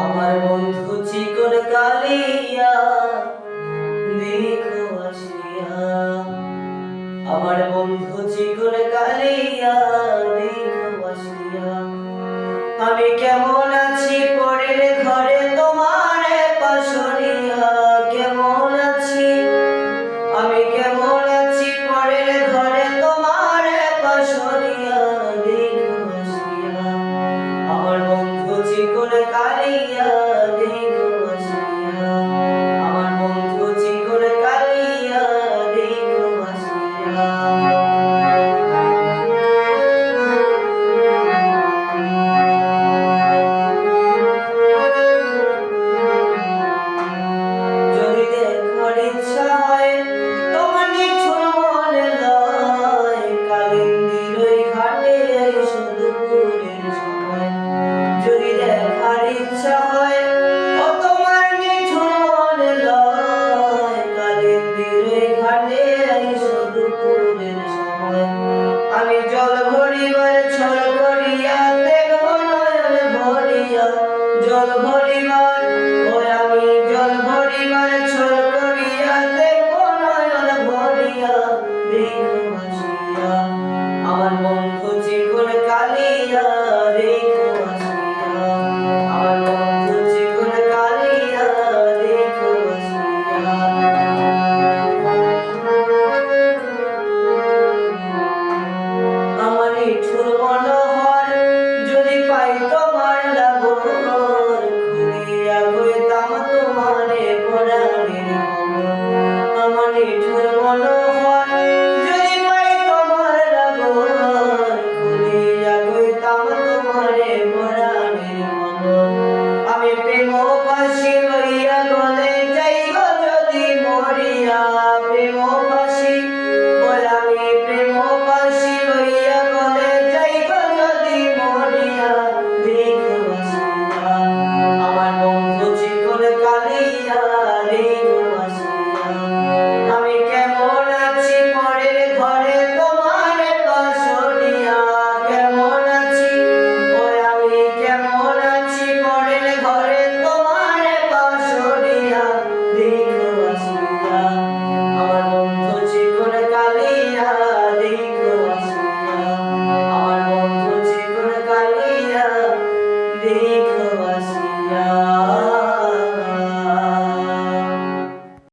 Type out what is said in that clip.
আমার বন্ধু চিকন কালিয়া দেখো আসিয়া, আমার বন্ধু চিকন কালিয়া দেখো আসিয়া। আমি কেমন আছি পরের ঘরে তোমার পাশরিয়া, কেমন আছি আমি কেমন আছি পরের ঘরে তোমার পাশরিয়া দেখো আসিয়া। আমার বন্ধু চিকন কালিয়া